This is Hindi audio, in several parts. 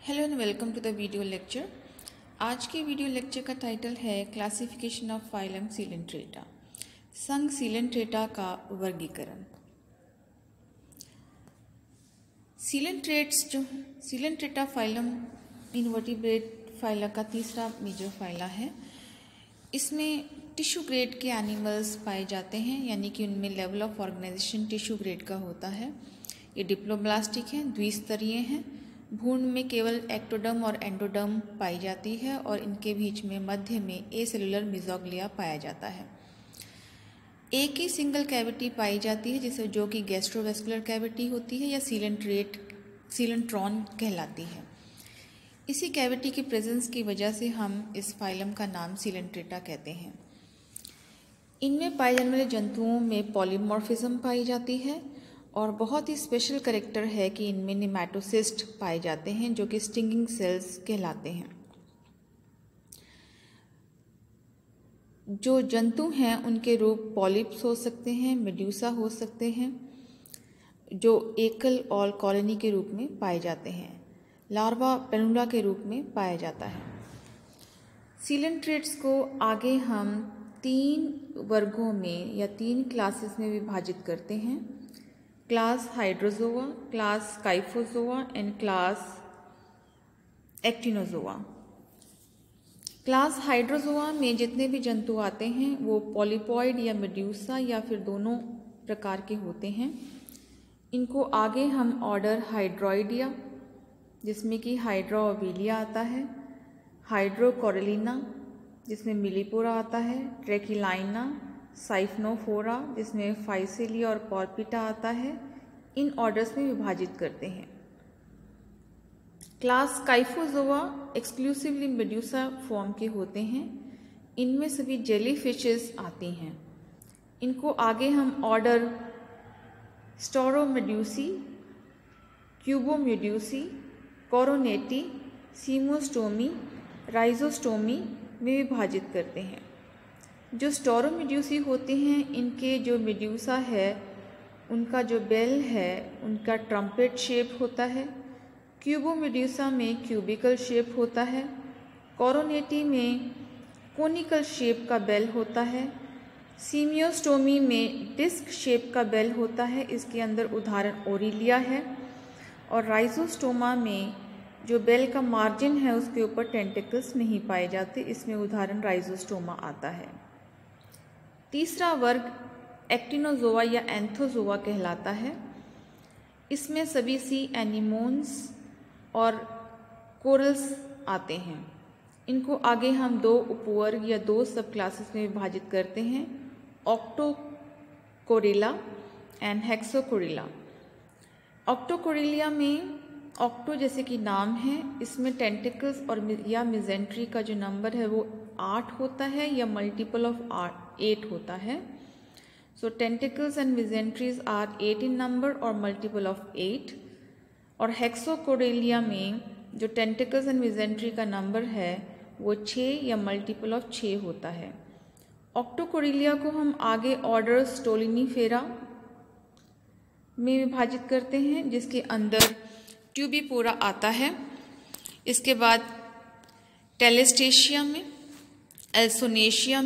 Hello and welcome to the video lecture. आज के वीडियो लेक्चर का टाइटल है क्लासिफिकेशन ऑफ फाइलम सीलेंट्रेटा, संघ सीलेंट्रेटा का वर्गीकरण। सीलेंट्रेटा फाइलम इनवर्टिब्रेट फाइला का तीसरा मेजर फाइला है। इसमें टिश्यू ग्रेड के एनिमल्स पाए जाते हैं, यानी कि उनमें level of organisation tissue grade का होता है। ये डिप्लोब्लास्टिक हैं, द्विस्तरीय हैं। भ्रूण में केवल एक्टोडर्म और एंडोडर्म पाई जाती है और इनके बीच में मध्य में एसेलुलर मेसोग्लिया पाया जाता है। एक ही सिंगल कैविटी पाई जाती है जिसे जो कि गैस्ट्रोवेस्कुलर कैविटी होती है या सीलेंट्रॉन कहलाती है। इसी कैविटी की प्रेजेंस की वजह से हम इस फाइलम का नाम सीलेंट्रेटा कहते हैं। इनमें पाए जाने वाले जंतुओं में पॉलीमॉर्फिज्म पाई जाती है और बहुत ही स्पेशल कैरेक्टर है कि इनमें नेमेटोसिस्ट पाए जाते हैं जो कि स्टिंगिंग सेल्स कहलाते हैं। जो जंतु हैं उनके रूप पॉलिप्स हो सकते हैं, मेड्यूसा हो सकते हैं, जो एकल और कॉलोनी के रूप में पाए जाते हैं। लार्वा पेनुला के रूप में पाया जाता है। सीलेंट्रेट्स को आगे हम 3 वर्गों में या 3 क्लासेस में विभाजित करते हैं: class hydrozoa, class scyphozoa and class actinozoa. Class hydrozoa में जितने भी जंतु आते हैं वो पॉलीपॉइड या मेड्यूसा या फिर दोनों प्रकार के होते हैं। इनको आगे हम ऑर्डर हाइड्रोइडिया, जिसमें कि हाइड्रोविलिया आता है, हाइड्रोकोरेलिना जिसमें मिलीपोरा आता है, ट्रेकिलाइना, साइफनोफोरा जिसमें फाइसेलिया और कॉर्पिटा आता है। इन ऑर्डर्स में विभाजित करते हैं। Class Scyphozoa exclusively medusa form के होते हैं। इनमें सभी जेली फिशेस आती हैं। इनको आगे हम ऑर्डर स्टोरोमेड्यूसी, क्यूबोमेड्यूसी, कोरोनेटी, सीमोस्टोमी, राइजोस्टोमी में विभाजित करते हैं। जो स्टोरोमेड्यूसी होते हैं, इनके जो मेड्यूसा है उनका जो बेल है उनका ट्रम्पेट शेप होता है। क्यूबोमेड्यूसा में क्यूबिकल शेप होता है। कोरोनेटी में कोनिकल शेप का बेल होता है। सीमियोस्टोमी में डिस्क शेप का बेल होता है, इसके अंदर उदाहरण ओरिलिया है। और राइजोस्टोमा में जो बेल का मार्जिन है उसके ऊपर टेंटिकल्स नहीं पाए जाते, इसमें उदाहरण राइजोस्टोमा आता है। तीसरा वर्ग एक्टिनोजोआ या एंथोजोआ कहलाता है। इसमें सभी सी एनिमोन्स और कोरल्स आते हैं। इनको आगे हम 2 उपवर्ग या 2 सब क्लासेस में विभाजित करते हैं: ऑक्टोकोरिला एंड हेक्सोकोरिला। ऑक्टोकोरिलिया में ऑक्टो जैसे कि नाम है, इसमें टेंटिकल्स और या मिजेंट्री का जो नंबर है वो 8 होता है या मल्टीपल ऑफ 8 होता है। So tentacles and mesenteries are 8 in number और मल्टीपल ऑफ 8। और हेक्सोकोरिलिया में जो टेंटिकल्स एंड मिजेंट्री का नंबर है वो 6 या मल्टीपल ऑफ 6 होता है। ऑक्टोकोरिलिया को हम आगे ऑर्डर स्टोलिनीफेरा में विभाजित करते हैं, जिसके अंदर ट्यूबिपोरा आता है। इसके बाद टेलेस्टेशिया में, एल्सोनेशिया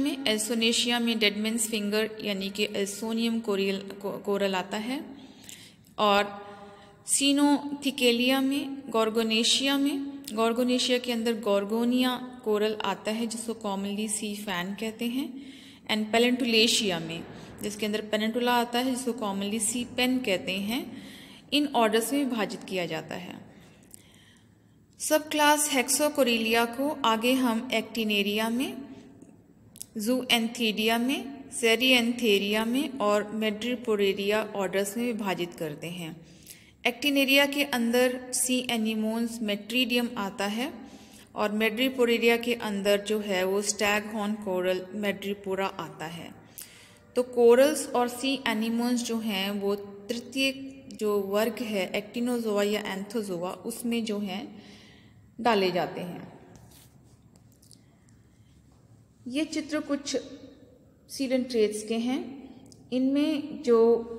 में डेडमैन्स फिंगर यानी कि एल्सोनियम कोरल आता है। और सीनोथिकेलिया में, गॉर्गोनेशिया के अंदर गॉर्गोनिया कोरल आता है जिसको कॉमनली सी फैन कहते हैं। एंड पेलेंटुलेशिया में, जिसके अंदर पेनेंटुला आता है जिसको कॉमनली सी पेन कहते हैं। इन ऑर्डर्स में विभाजित किया जाता है। सब क्लास हेक्सोकोरिलिया को आगे हम एक्टिनेरिया में, ज़ूएंथिडिया में, सेरिएंथेरिया में और मेड्रिपोरेरिया ऑर्डर्स में विभाजित करते हैं। एक्टिनेरिया के अंदर सी एनिमोन्स मेट्रीडियम आता है और मेड्रिपोरेरिया के अंदर जो है वो स्टैग हॉर्न कोरल मेड्रिपोरा आता है। तो कोरल्स और सी एनिमोन्स जो हैं वो तृतीय जो वर्ग है एक्टिनोजोआ या एंथोजोआ उसमें जो हैं डाले जाते हैं। ये चित्र कुछ सीलेंट्रेट्स के हैं। इनमें जो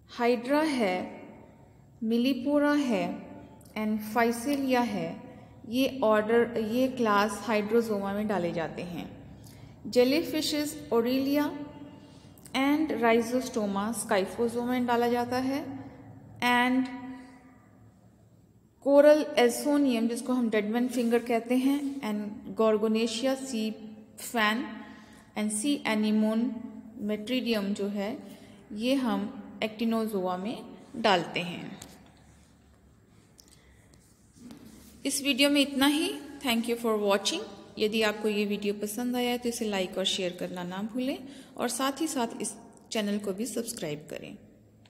हाइड्रा है मिलीपोरा है एंड फाइसेलिया है, ये क्लास हाइड्रोजोमा में डाले जाते हैं। जेलीफिशेस ओरेलिया एंड राइजोस्टोमा स्काइफोजोमा में डाला जाता है। एंड कोरल एल्सोनियम, जिसको हम डेडमैन फिंगर कहते हैं, and gorgonacea sea fan and sea anemone metridium जो है, ये हम एक्टिनोजोआ में डालते हैं। इस वीडियो में इतना ही। Thank you for watching. यदि आपको ये वीडियो पसंद आया है तो इसे लाइक और शेयर करना ना भूलें और साथ ही साथ इस चैनल को भी सब्सक्राइब करें।